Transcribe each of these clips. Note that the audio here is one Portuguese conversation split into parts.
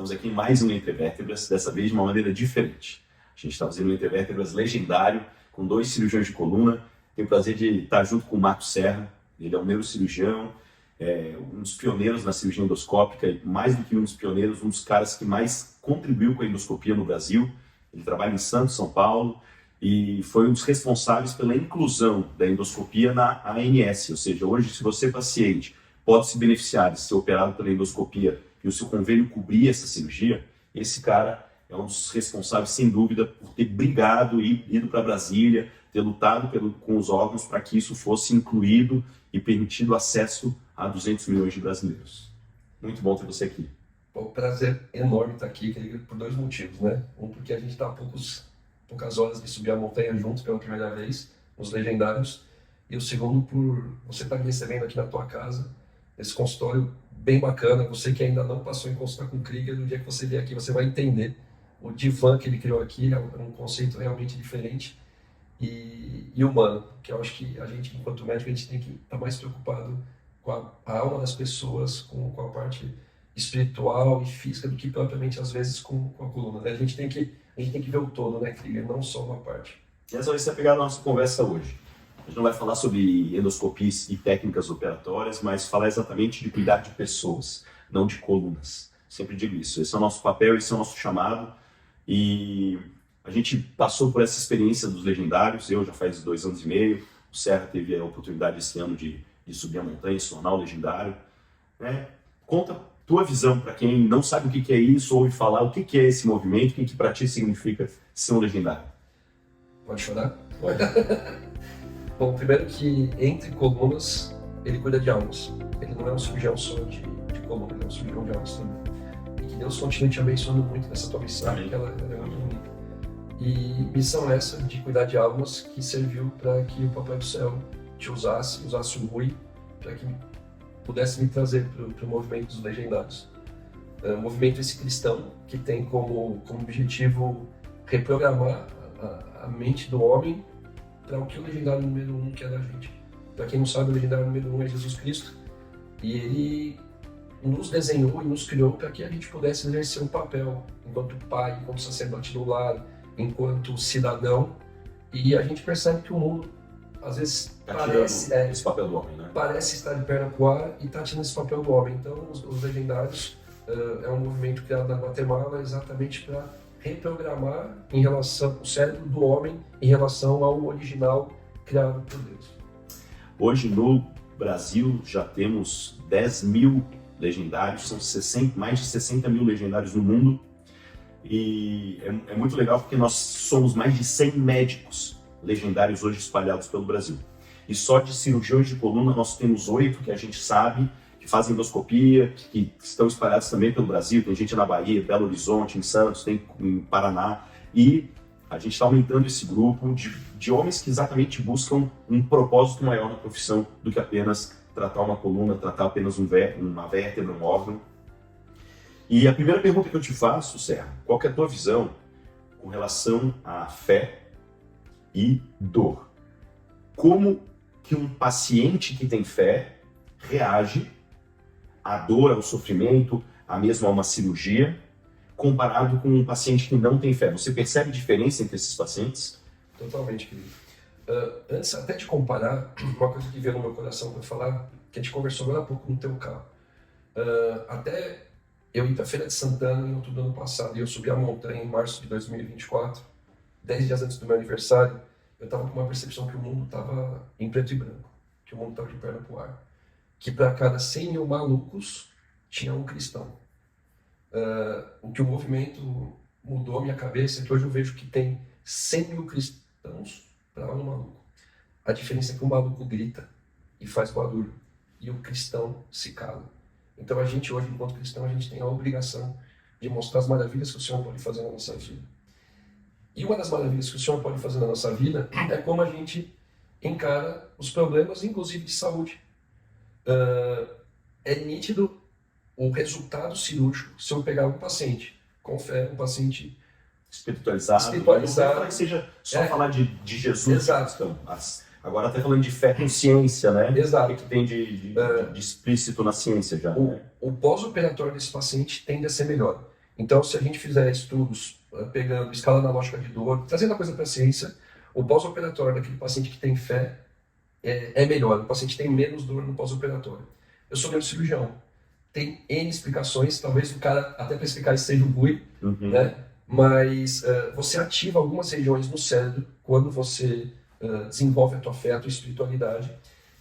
Estamos aqui em mais um Entre Vértebras, dessa vez de uma maneira diferente. A gente está fazendo um Entre Vértebras legendário, com 2 cirurgiões de coluna. Tenho o prazer de estar junto com o Marcos Serra. Ele é um neurocirurgião, um dos pioneiros na cirurgia endoscópica, e mais do que um dos pioneiros, um dos caras que mais contribuiu com a endoscopia no Brasil. Ele trabalha em Santos, São Paulo, e foi um dos responsáveis pela inclusão da endoscopia na ANS. Ou seja, hoje, se você, paciente, pode se beneficiar de ser operado pela endoscopia e o seu convênio cobrir essa cirurgia, esse cara é um dos responsáveis, sem dúvida, por ter brigado e ido para Brasília, ter lutado com os órgãos para que isso fosse incluído e permitido acesso a 200 milhões de brasileiros. Muito bom ter você aqui. Um prazer enorme estar aqui, por 2 motivos, né? Um, porque a gente está há poucas horas de subir a montanha juntos pela primeira vez, os legendários. E o segundo, por você estar me recebendo aqui na tua casa, esse consultório bem bacana. Você que ainda não passou em consulta com o Krieger, no dia que você vier aqui, você vai entender o divã que ele criou aqui. É um conceito realmente diferente e humano, que eu acho que a gente, enquanto médico, a gente tem que estar mais preocupado com a alma das pessoas, com a parte espiritual e física, do que propriamente, às vezes, com a coluna, né? A gente tem que ver o todo, né, Krieger? Não só uma parte. E essa vai ser a pegada da nossa conversa hoje. A gente não vai falar sobre endoscopias e técnicas operatórias, mas falar exatamente de cuidar de pessoas, não de colunas. Sempre digo isso. Esse é o nosso papel, esse é o nosso chamado. E a gente passou por essa experiência dos legendários. Eu já faz 2 anos e meio. O Serra teve a oportunidade esse ano de subir a montanha, se tornar o legendário. Conta tua visão para quem não sabe o que é isso, ouve falar o que é esse movimento, o que para ti significa ser um legendário. Pode chorar? Pode. Bom, primeiro que entre colunas, ele cuida de almas. Ele não é um cirurgião só de coluna, ele é um cirurgião de almas também. E que Deus continue te abençoando muito nessa tua missão, porque ela é muito bonita. E missão essa de cuidar de almas que serviu para que o Papai do Céu te usasse o Rui, para que pudesse me trazer para o movimento dos legendários. Um movimento esse cristão que tem como objetivo reprogramar a mente do homem para o que o legendário número 1 quer da gente. Para quem não sabe, o legendário número 1 é Jesus Cristo, e ele nos desenhou e nos criou para que a gente pudesse exercer um papel enquanto pai, enquanto sacerdote do lar, enquanto cidadão. E a gente percebe que o mundo, às vezes, parece esse papel do homem, né? Parece estar de perna pro ar e está tirando esse papel do homem. Então, os legendários é um movimento criado na Guatemala exatamente para reprogramar em relação ao cérebro do homem em relação ao original criado por Deus. Hoje no Brasil já temos 10 mil legendários, são mais de 60 mil legendários no mundo, e é muito legal porque nós somos mais de 100 médicos legendários hoje espalhados pelo Brasil. E só de cirurgiões de coluna nós temos 8 que a gente sabe, que fazem endoscopia, que estão espalhados também pelo Brasil. Tem gente na Bahia, Belo Horizonte, em Santos, tem em Paraná. E a gente está aumentando esse grupo de homens que exatamente buscam um propósito maior na profissão do que apenas tratar uma coluna, tratar apenas uma vértebra, um órgão. E a primeira pergunta que eu te faço, Serra, qual que é a tua visão com relação à fé e dor? Como que um paciente que tem fé reage à dor, ao sofrimento, a mesmo a uma cirurgia, comparado com um paciente que não tem fé? Você percebe diferença entre esses pacientes? Totalmente, querido. Antes até de comparar, uma coisa que veio no meu coração para falar, que a gente conversou agora há pouco no teu carro. Até eu ir para a Feira de Santana em outubro do ano passado, e eu subi a montanha em março de 2024, 10 dias antes do meu aniversário, eu estava com uma percepção que o mundo estava em preto e branco, que o mundo estava de perna para o ar. Que para cada 100 mil malucos tinha um cristão. O que o movimento mudou a minha cabeça é que hoje eu vejo que tem 100 mil cristãos para um maluco. A diferença é que o maluco grita e faz barulho, e o cristão se cala. Então a gente hoje, enquanto cristão, a gente tem a obrigação de mostrar as maravilhas que o Senhor pode fazer na nossa vida. E uma das maravilhas que o Senhor pode fazer na nossa vida é como a gente encara os problemas, inclusive de saúde. É nítido o resultado cirúrgico se eu pegar um paciente com fé, um paciente espiritualizado. Não falar que seja só falar de Jesus. Exato. Então, agora até falando de fé com ciência, né? Exato. O que tem de explícito na ciência já. O pós-operatório desse paciente tende a ser melhor. Então, se a gente fizer estudos pegando escala analógica de dor, trazendo a coisa para a ciência, o pós-operatório daquele paciente que tem fé é melhor, o paciente tem menos dor no pós-operatório. Eu sou neurocirurgião, tem N explicações, talvez o cara, até para explicar isso seja ruim, né? Mas você ativa algumas regiões no cérebro quando você desenvolve a tua fé, a tua espiritualidade,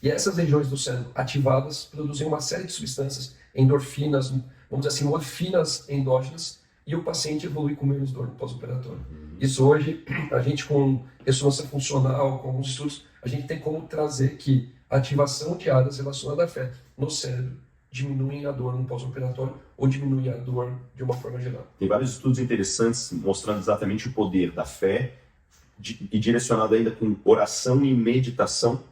e essas regiões do cérebro ativadas produzem uma série de substâncias, endorfinas, vamos dizer assim, morfinas endógenas, e o paciente evolui com menos dor no pós-operatório. Isso hoje, a gente com ressonância funcional, com alguns estudos, a gente tem como trazer que a ativação de áreas relacionadas à fé no cérebro diminuem a dor no pós-operatório ou diminuem a dor de uma forma geral. Tem vários estudos interessantes mostrando exatamente o poder da fé e direcionado ainda com oração e meditação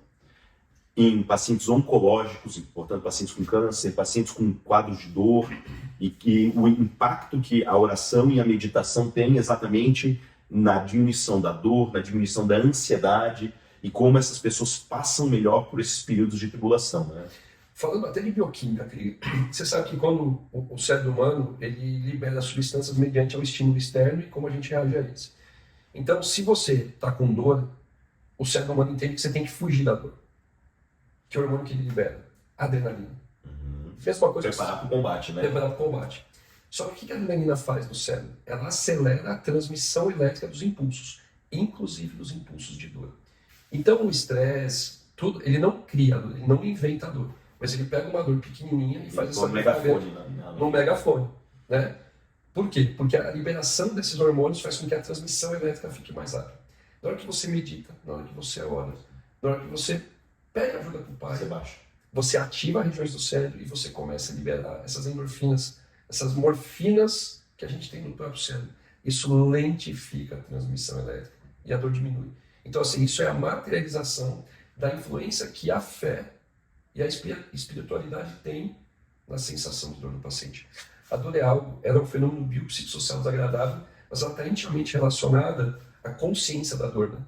em pacientes oncológicos, portanto, pacientes com câncer, pacientes com quadros de dor, e o impacto que a oração e a meditação têm exatamente na diminuição da dor, na diminuição da ansiedade, e como essas pessoas passam melhor por esses períodos de tribulação, né? Falando até de bioquímica, você sabe que quando o cérebro humano ele libera substâncias mediante ao estímulo externo e como a gente reage a isso. Então, se você está com dor, o cérebro humano entende que você tem que fugir da dor. Que é o hormônio que ele libera? Adrenalina. Mesma coisa. Preparar para o combate, né? Preparar para o combate. Só que o que a adrenalina faz no cérebro? Ela acelera a transmissão elétrica dos impulsos, inclusive dos impulsos de dor. Então, o estresse, tudo, ele não cria dor, ele não inventa dor, mas ele pega uma dor pequenininha e faz essa dor num megafone, né? Por quê? Porque a liberação desses hormônios faz com que a transmissão elétrica fique mais rápida. Na hora que você medita, na hora que você ora, na hora que você pede ajuda com o pai, você ativa regiões do cérebro e você começa a liberar essas endorfinas, essas morfinas que a gente tem no próprio cérebro. Isso lentifica a transmissão elétrica e a dor diminui. Então, assim, isso é a materialização da influência que a fé e a espiritualidade têm na sensação de dor do paciente. A dor é algo, ela é um fenômeno biopsicossocial desagradável, mas ela está intimamente relacionada à consciência da dor, né?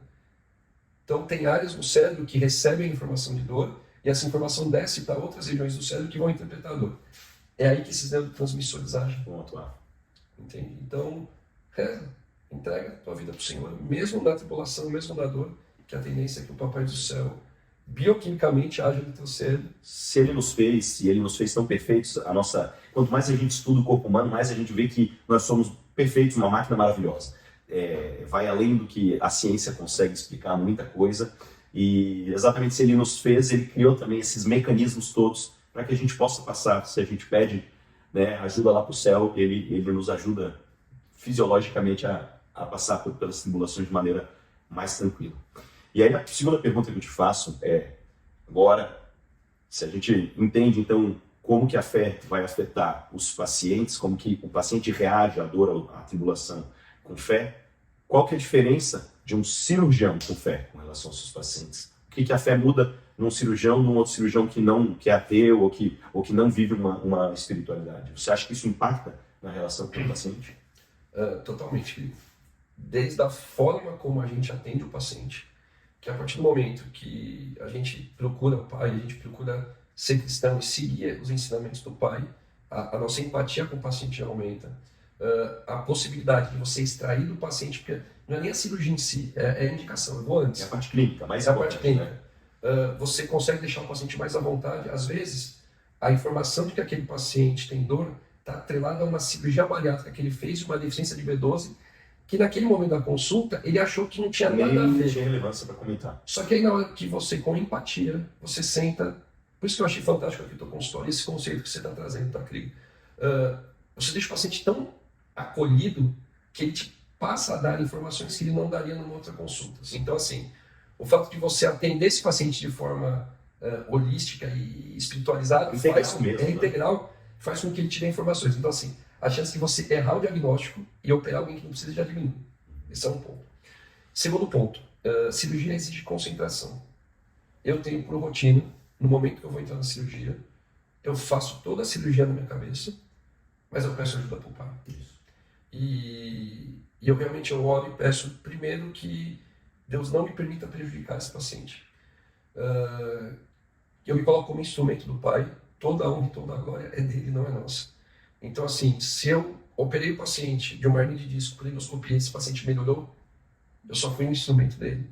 Então, tem áreas do cérebro que recebem a informação de dor e essa informação desce para outras regiões do cérebro que vão interpretar a dor. É aí que esses neurotransmissores agem. Vão atuar. Entende? Então, reza, entrega a tua vida para o Senhor, mesmo na tribulação, mesmo na dor, que a tendência é que o Papai do Céu bioquimicamente age no teu cérebro. Se Ele nos fez, e Ele nos fez tão perfeitos, quanto mais a gente estuda o corpo humano, mais a gente vê que nós somos perfeitos, uma máquina maravilhosa. Vai além do que a ciência consegue explicar muita coisa, e exatamente se Ele nos fez, Ele criou também esses mecanismos todos para que a gente possa passar. Se a gente pede, né, ajuda lá para o céu, ele nos ajuda fisiologicamente a passar pelas tribulações de maneira mais tranquila. E aí a segunda pergunta que eu te faço é, agora, se a gente entende então como que a fé vai afetar os pacientes, como que o paciente reage à dor, à tribulação com fé, qual que é a diferença de um cirurgião com fé com relação aos seus pacientes? O que a fé muda num cirurgião, num outro cirurgião que é ateu ou que não vive uma espiritualidade? Você acha que isso impacta na relação com o paciente? Totalmente, querido. Desde a forma como a gente atende o paciente, que a partir do momento que a gente procura o Pai, a gente procura ser cristão e seguir os ensinamentos do Pai, a nossa empatia com o paciente aumenta. A possibilidade de você extrair do paciente, porque não é nem a cirurgia em si, é a indicação, eu vou antes. É a parte clínica, mais é a parte clínica. Né? Você consegue deixar o paciente mais à vontade. Às vezes, a informação de que aquele paciente tem dor está atrelada a uma cirurgia bariátrica que ele fez, uma deficiência de B12, que naquele momento da consulta, ele achou que não tinha nada a ver. Não tinha relevância para comentar. Só que aí na hora que você, com empatia, você senta... Por isso que eu achei fantástico aqui o teu consultório, esse conceito que você está trazendo, tá, Cris? Você deixa o paciente tão acolhido que ele te passa a dar informações que ele não daria numa outra consulta. Então, assim, o fato de você atender esse paciente de forma holística e espiritualizada, integral, faz com que ele te dê informações. Então, assim, a chance de você errar o diagnóstico e operar alguém que não precisa já diminui. Esse é um ponto. Segundo ponto, cirurgia exige concentração. Eu tenho por rotina, no momento que eu vou entrar na cirurgia, eu faço toda a cirurgia na minha cabeça, mas eu peço ajuda para o Pai. E eu realmente oro e peço primeiro que Deus não me permita prejudicar esse paciente. Eu me coloco como instrumento do Pai, toda a honra e toda a glória é dele, não é nossa. Então, assim, se eu operei o paciente de uma hernia de disco por endoscopia, esse paciente melhorou, eu só fui um instrumento dele.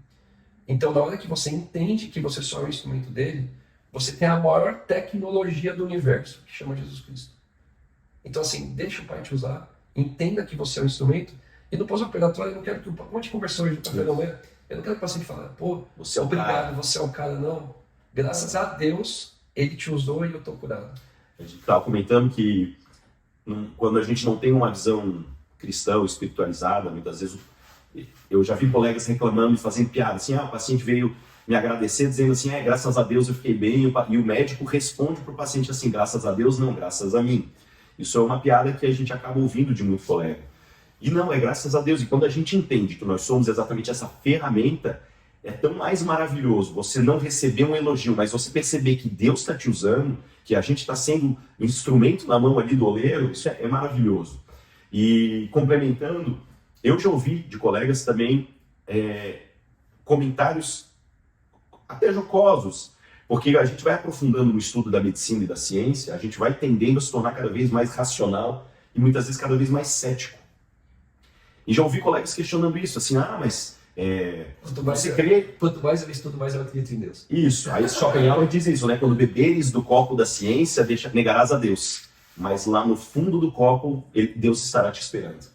Então, na hora que você entende que você só é um instrumento dele, você tem a maior tecnologia do universo, que chama Jesus Cristo. Então, assim, deixa o Pai te usar, entenda que você é um instrumento, e no pós-operatório eu não quero que como a gente conversou hoje no café da manhã, eu não quero que o paciente fale, pô, Você é o obrigado, cara. você é o cara, não. Graças a Deus, ele te usou e eu tô curado. A gente estava comentando que quando a gente não tem uma visão cristã ou espiritualizada, muitas vezes eu já vi colegas reclamando e fazendo piada, assim, o paciente veio me agradecer dizendo assim, graças a Deus eu fiquei bem, e o médico responde para o paciente assim, graças a Deus não, graças a mim. Isso é uma piada que a gente acaba ouvindo de muito colega. E não, é graças a Deus. E quando a gente entende que nós somos exatamente essa ferramenta, é tão mais maravilhoso você não receber um elogio, mas você perceber que Deus está te usando, que a gente está sendo um instrumento na mão ali do oleiro, isso é maravilhoso. E complementando, eu já ouvi de colegas também comentários até jocosos, porque a gente vai aprofundando no estudo da medicina e da ciência, a gente vai tendendo a se tornar cada vez mais racional e muitas vezes cada vez mais cético. E já ouvi colegas questionando isso, assim, mas você crê... Quanto mais eu estudo, mais eu acredito em Deus. Isso, aí Schopenhauer diz isso, né? Quando beberes do copo da ciência, negarás a Deus. Mas lá no fundo do copo, Deus estará te esperando.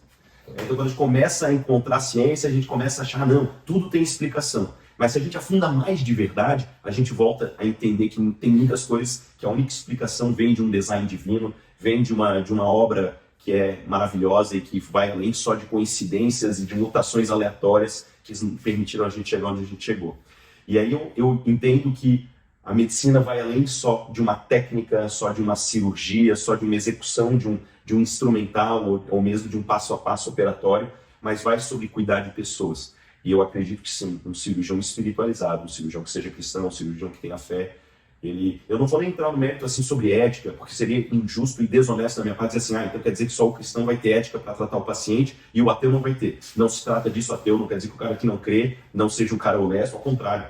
Então quando a gente começa a encontrar a ciência, a gente começa a achar, não, tudo tem explicação. Mas se a gente afunda mais de verdade, a gente volta a entender que tem muitas coisas que a única explicação vem de um design divino, vem de uma obra que é maravilhosa e que vai além só de coincidências e de mutações aleatórias que permitiram a gente chegar onde a gente chegou. E aí eu entendo que a medicina vai além só de uma técnica, só de uma cirurgia, só de uma execução de um instrumental ou mesmo de um passo a passo operatório, mas vai sobre cuidar de pessoas. E eu acredito que sim, um cirurgião espiritualizado, um cirurgião que seja cristão, um cirurgião que tenha fé, eu não vou nem entrar no mérito assim, sobre ética, porque seria injusto e desonesto da minha parte dizer assim, então quer dizer que só o cristão vai ter ética para tratar o paciente e o ateu não vai ter. Não se trata disso, ateu não quer dizer que o cara que não crê não seja um cara honesto, ao contrário.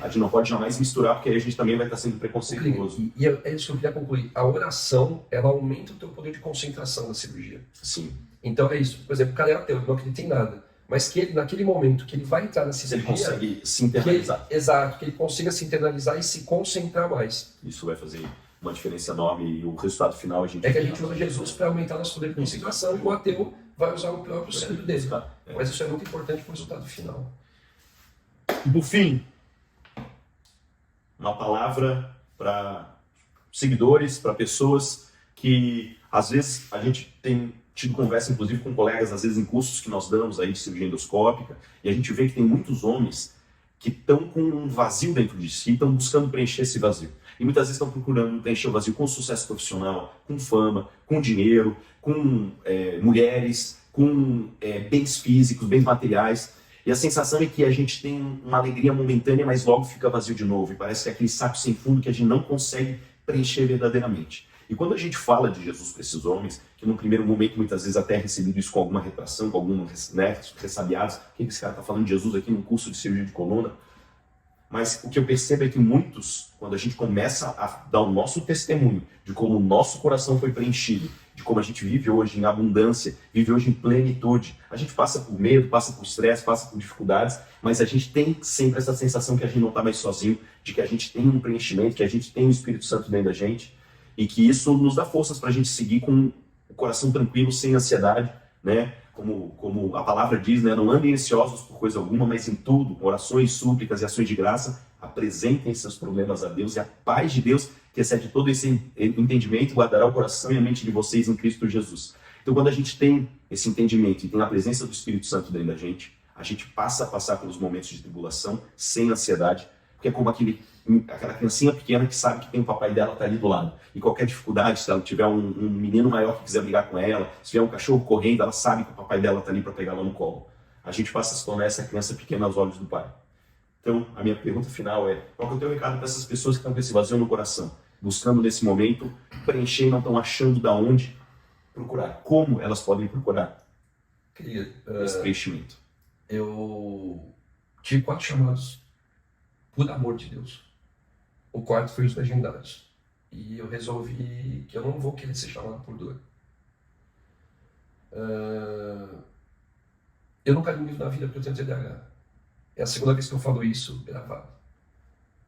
A gente não pode jamais misturar, porque aí a gente também vai estar sendo preconceituoso. E é isso que eu queria concluir. A oração, ela aumenta o teu poder de concentração na cirurgia. Sim. Então é isso. Por exemplo, o cara é ateu, ele não acredita em nada. Mas que ele, naquele momento que ele vai entrar na cirurgia... Ele consegue se internalizar. Exato, que ele consiga se internalizar e se concentrar mais. Isso vai fazer uma diferença enorme e o resultado final a gente... É que a gente usa Jesus para aumentar nosso poder de concentração e o ateu vai usar o próprio cérebro dele. Mas isso é muito importante para o resultado final. E por fim, uma palavra para seguidores, para pessoas que às vezes a gente tem tido conversa inclusive com colegas, às vezes em cursos que nós damos aí de cirurgia endoscópica, e a gente vê que tem muitos homens que estão com um vazio dentro de si, estão buscando preencher esse vazio. E muitas vezes estão procurando preencher o vazio com sucesso profissional, com fama, com dinheiro, com mulheres, com bens físicos, bens materiais. E a sensação é que a gente tem uma alegria momentânea, mas logo fica vazio de novo. E parece que é aquele saco sem fundo que a gente não consegue preencher verdadeiramente. E quando a gente fala de Jesus para esses homens, que no primeiro momento muitas vezes até é recebido isso com alguma retração, com alguns ressabiados, o que esse cara está falando de Jesus aqui num curso de cirurgia de coluna? Mas o que eu percebo é que muitos, quando a gente começa a dar o nosso testemunho de como o nosso coração foi preenchido, de como a gente vive hoje em abundância, vive hoje em plenitude, a gente passa por medo, passa por estresse, passa por dificuldades, mas a gente tem sempre essa sensação que a gente não está mais sozinho, de que a gente tem um preenchimento, que a gente tem o Espírito Santo dentro da gente, e que isso nos dá forças para a gente seguir com o coração tranquilo, sem ansiedade, né? Como a palavra diz, né? Não andem ansiosos por coisa alguma, mas em tudo, com orações, súplicas e ações de graça, apresentem seus problemas a Deus, e a paz de Deus, que excede todo esse entendimento, guardará o coração e a mente de vocês em Cristo Jesus. Então, quando a gente tem esse entendimento e tem a presença do Espírito Santo dentro da gente, a gente passa a passar pelos momentos de tribulação sem ansiedade, porque é como aquela criancinha pequena que sabe que tem o papai dela tá ali do lado. E qualquer dificuldade, se ela tiver um menino maior que quiser brigar com ela, se tiver um cachorro correndo, ela sabe que o papai dela tá ali para pegar ela no colo. A gente passa a se tornar essa criança pequena aos olhos do pai. Então, a minha pergunta final é, qual que é o teu recado para essas pessoas que estão com esse vazio no coração, buscando nesse momento preencher e não estão achando de onde procurar? Como elas podem procurar esse preenchimento? Eu tive 4 chamados por amor de Deus. O quarto foi os legendários. E eu resolvi que eu não vou querer ser chamado por dor. Eu nunca li um livro na vida porque eu tenho TDAH. É a segunda vez que eu falo isso gravado.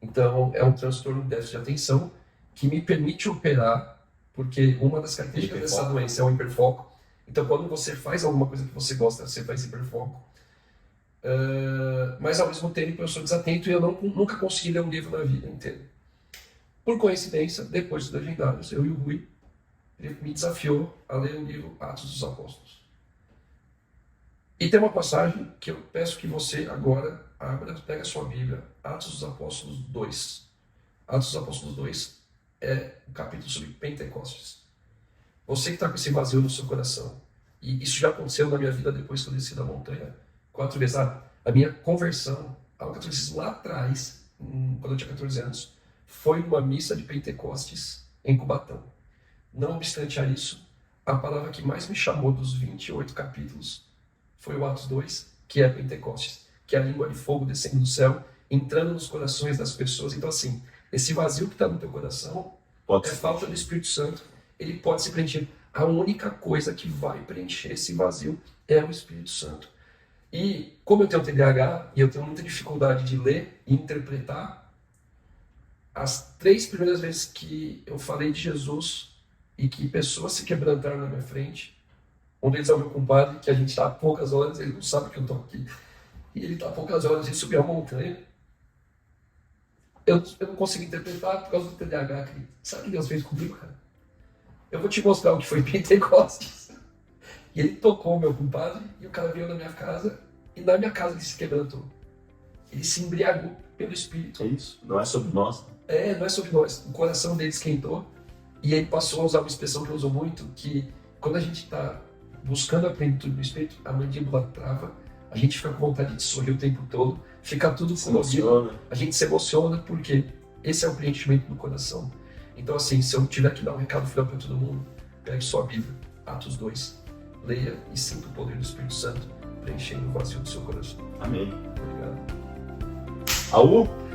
Então, é um transtorno de déficit de atenção que me permite operar, porque uma das características dessa doença é o hiperfoco. Então, quando você faz alguma coisa que você gosta, você faz hiperfoco. Mas, ao mesmo tempo, eu sou desatento e eu nunca consegui ler um livro na vida inteira. Por coincidência, depois dos Legendários, eu e o Rui, ele me desafiou a ler o livro Atos dos Apóstolos. E tem uma passagem que eu peço que você agora abra, pega a sua Bíblia, Atos dos Apóstolos 2. Atos dos Apóstolos 2 é um capítulo sobre Pentecostes. Você que está com esse vazio no seu coração, e isso já aconteceu na minha vida depois que eu desci da montanha 4 vezes. A minha conversão ao catolicismo lá atrás, quando eu tinha 14 anos, foi numa missa de Pentecostes em Cubatão. Não obstante a isso, a palavra que mais me chamou dos 28 capítulos foi o Atos 2, que é Pentecostes, que é a língua de fogo descendo do céu, entrando nos corações das pessoas. Então, assim, esse vazio que está no teu coração é falta do Espírito Santo. Ele pode se preencher. A única coisa que vai preencher esse vazio é o Espírito Santo. E como eu tenho TDAH e eu tenho muita dificuldade de ler e interpretar, as 3 primeiras vezes que eu falei de Jesus e que pessoas se quebrantaram na minha frente, um deles é o meu compadre, que a gente está há poucas horas, ele não sabe que eu estou aqui, e ele está há poucas horas de subir a montanha. Eu não consigo interpretar por causa do TDAH. Sabe o que Deus fez comigo, cara? Eu vou te mostrar o que foi Pentecostes. E ele tocou o meu compadre, e o cara veio na minha casa, e na minha casa ele se quebrantou. Ele se embriagou pelo Espírito. É isso, não é sobre nós. Não é sobre nós. O coração dele esquentou, e ele passou a usar uma expressão que eu uso muito, que quando a gente está buscando a plenitude do Espírito, a mandíbula trava, a gente fica com vontade de sorrir o tempo todo, fica tudo colorido, a gente se emociona, porque esse é o preenchimento do coração. Então, assim, se eu tiver que dar um recado final para todo mundo, pegue sua Bíblia, Atos 2, leia e sinta o poder do Espírito Santo preenchendo o vazio do seu coração. Amém. Obrigado. Aú!